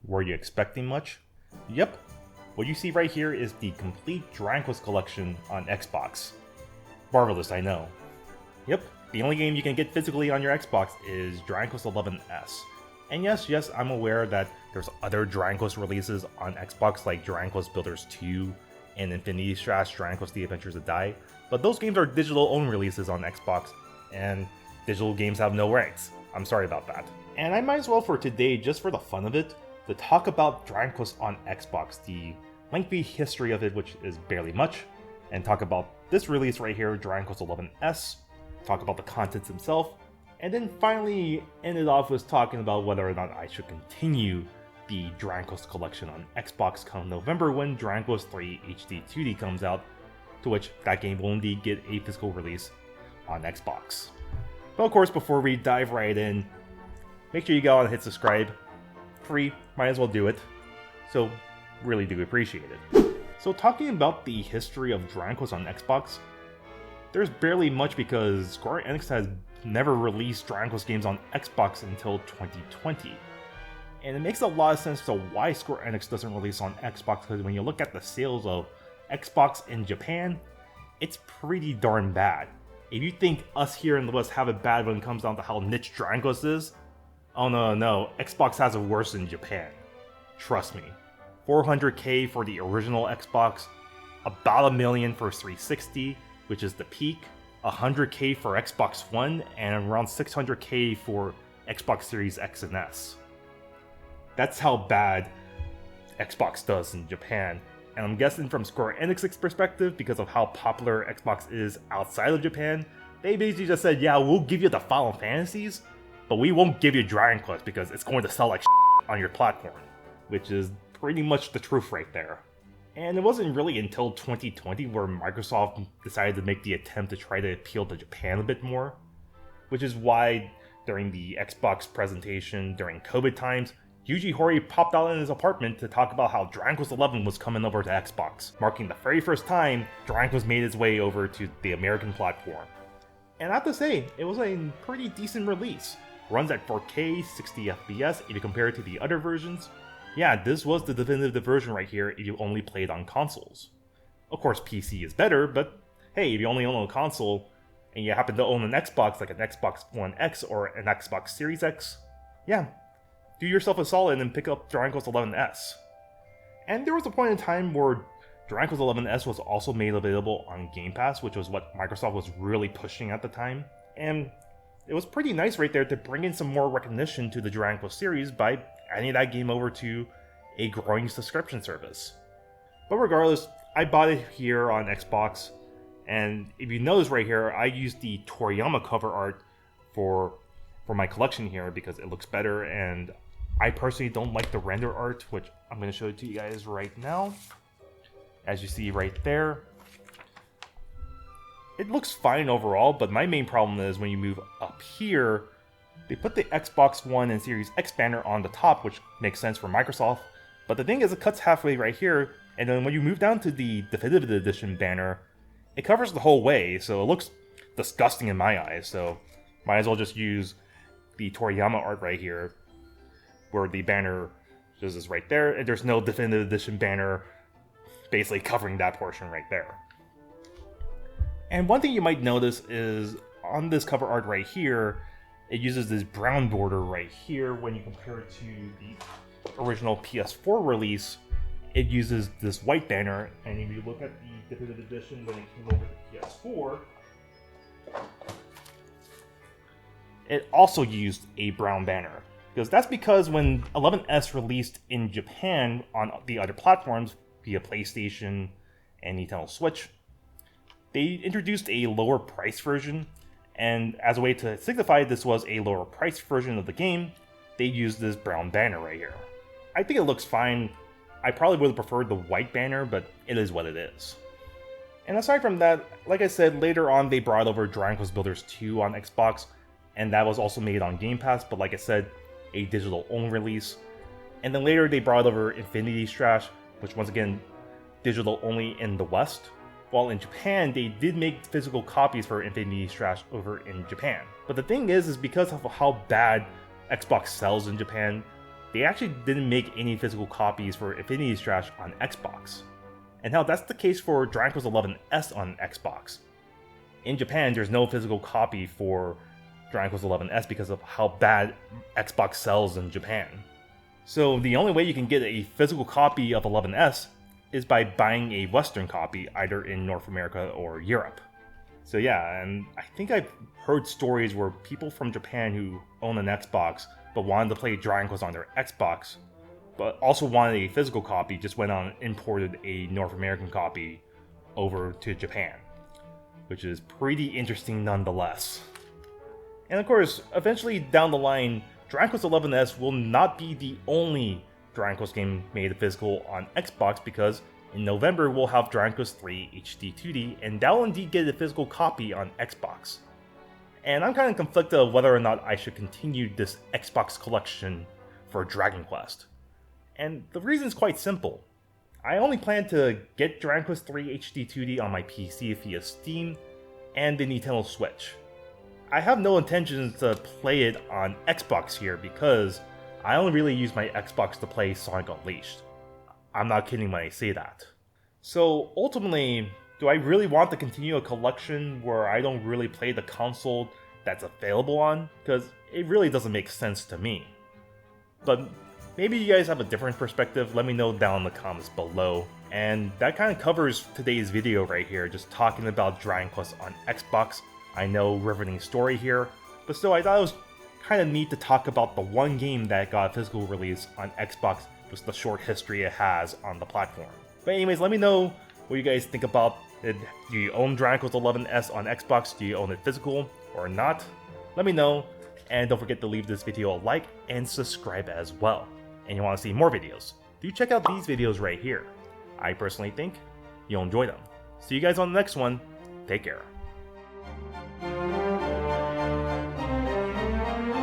Were you expecting much? Yep, what you see right here is the complete Dragon Quest collection on Xbox. Marvelous, I know. Yep, the only game you can get physically on your Xbox is Dragon Quest XI-S. And yes, I'm aware that there's other Dragon Quest releases on Xbox like Dragon Quest Builders 2 and Infinity Strash Dragon Quest The Adventures of Dai, but those games are digital-only releases on Xbox, and digital games have no rights. I'm sorry about that. And I might as well for today, just for the fun of it, to talk about Dragon Quest on Xbox, the lengthy history of it, which is barely much, and talk about this release right here, Dragon Quest XI-S, talk about the contents themselves, and then finally end it off with talking about whether or not I should continue the Dragon Quest collection on Xbox come November when Dragon Quest III HD 2D comes out, to which that game will indeed get a physical release on Xbox. But of course, before we dive right in, make sure you go and hit subscribe. Free, might as well do it. So, really do appreciate it. So talking about the history of Dragon Quest on Xbox, there's barely much because Square Enix has never released Dragon Quest games on Xbox until 2020. And it makes a lot of sense to why Square Enix doesn't release on Xbox, because when you look at the sales of Xbox in Japan, it's pretty darn bad. If you think us here in the West have it bad when it comes down to how niche Dragon Quest is, oh no, Xbox has it worse in Japan. Trust me. 400k for the original Xbox, about $1 million for 360, which is the peak, 100k for Xbox One, and around 600k for Xbox Series X and S. That's how bad Xbox does in Japan. And I'm guessing from Square Enix's perspective, because of how popular Xbox is outside of Japan, they basically just said, yeah, we'll give you the Final Fantasies, but we won't give you Dragon Quest because it's going to sell like on your platform. Which is pretty much the truth right there. And it wasn't really until 2020 where Microsoft decided to make the attempt to try to appeal to Japan a bit more. Which is why during the Xbox presentation during COVID times, Yuji Horii popped out in his apartment to talk about how Dragon Quest XI was coming over to Xbox, marking the very first time Dragon Quest made its way over to the American platform. And I have to say, it was a pretty decent release. Runs at 4K, 60 FPS if you compare it to the other versions. Yeah, this was the definitive version right here if you only played on consoles. Of course, PC is better, but hey, if you only own a console and you happen to own an Xbox like an Xbox One X or an Xbox Series X, yeah, do yourself a solid and pick up Dragon Quest XI-S. And there was a point in time where Dragon Quest XI-S was also made available on Game Pass, which was what Microsoft was really pushing at the time. And it was pretty nice right there to bring in some more recognition to the Dragon Quest series by adding that game over to a growing subscription service. But regardless, I bought it here on Xbox, and if you notice right here, I used the Toriyama cover art for my collection here because it looks better, and I personally don't like the render art, which I'm going to show it to you guys right now. As you see right there, it looks fine overall, but my main problem is when you move up here, they put the Xbox One and Series X banner on the top, which makes sense for Microsoft, but the thing is it cuts halfway right here, and then when you move down to the Definitive Edition banner, it covers the whole way, so it looks disgusting in my eyes, so might as well just use the Toriyama art right here, where the banner just is right there, and there's no Definitive Edition banner basically covering that portion right there. And one thing you might notice is on this cover art right here, it uses this brown border right here. When you compare it to the original PS4 release, it uses this white banner, and if you look at the Definitive Edition when it came over to PS4, it also used a brown banner. That's because when XI-S released in Japan on the other platforms via PlayStation and Nintendo Switch, they introduced a lower price version, and as a way to signify this was a lower price version of the game, they used this brown banner right here. I think it looks fine. I probably would have preferred the white banner, but it is what it is. And aside from that, like I said, later on they brought over Dragon Quest Builders 2 on Xbox, and that was also made on Game Pass, but like I said, a digital-only release. And then later they brought over Infinity Strash, which once again, digital-only in the West. While in Japan, they did make physical copies for Infinity Strash over in Japan. But the thing is because of how bad Xbox sells in Japan, they actually didn't make any physical copies for Infinity Strash on Xbox. And hell, that's the case for Dragon Quest XI-S on Xbox. In Japan, there's no physical copy for Dragon Quest XI-S because of how bad Xbox sells in Japan. So the only way you can get a physical copy of XI-S is by buying a Western copy, either in North America or Europe. So yeah, and I think I've heard stories where people from Japan who own an Xbox but wanted to play Dragon Quest on their Xbox, but also wanted a physical copy, just went on and imported a North American copy over to Japan, which is pretty interesting nonetheless. And of course, eventually down the line, Dragon Quest XI-S will not be the only Dragon Quest game made physical on Xbox, because in November we'll have Dragon Quest III HD 2D, and that will indeed get a physical copy on Xbox. And I'm kind of conflicted of whether or not I should continue this Xbox collection for Dragon Quest. And the reason is quite simple. I only plan to get Dragon Quest III HD 2D on my PC via Steam and the Nintendo Switch. I have no intentions to play it on Xbox here because I only really use my Xbox to play Sonic Unleashed. I'm not kidding when I say that. So ultimately, do I really want to continue a collection where I don't really play the console that's available on? Because it really doesn't make sense to me. But maybe you guys have a different perspective, let me know down in the comments below. And that kind of covers today's video right here, just talking about Dragon Quest on Xbox. I know riveting story here, but still I thought it was kind of neat to talk about the one game that got a physical release on Xbox, just the short history it has on the platform. But anyways, let me know what you guys think about it. Do you own Dragon Quest XI-S on Xbox? Do you own it physical or not? Let me know, and don't forget to leave this video a like and subscribe as well. And you want to see more videos, do check out these videos right here. I personally think you'll enjoy them. See you guys on the next one. Take care.